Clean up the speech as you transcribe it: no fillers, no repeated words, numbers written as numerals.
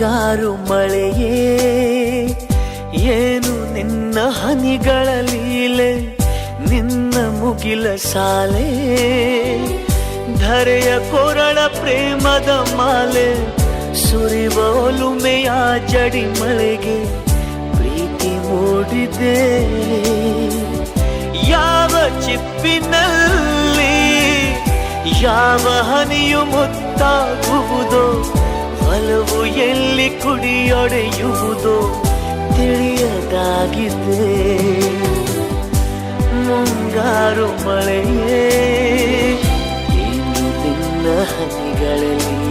ಮುಂಗಾರು ಮಳೆಯೇ ಏನು ನಿನ್ನ ಹನಿಗಳ ಲೀಲೆ, ನಿನ್ನ ಮುಗಿಲ ಸಾಲೆ ಧರೆಯ ಕೊರಳ ಪ್ರೇಮದ ಮಾಲೆ, ಸುರಿವ ಒಲುಮೆಯ ಜಡಿ ಮಳೆಗೆ ಪ್ರೀತಿ ಮೂಡಿದೆ. ಯಾವ ಚಿಪ್ಪಿನಲ್ಲಿ ಯಾವ ಹನಿಯು ಮುತ್ತಾಗುವುದೋ, ಒಲವು ಎಲ್ಲಿ ಕುಡಿಯೊಡೆಯುವುದೋ ತಿಳಿಯದಾಗಿದೆ. ಮುಂಗಾರು ಮಳೆಯೇ ಏನು ನಿನ್ನ ಹನಿಗಳಲ್ಲಿ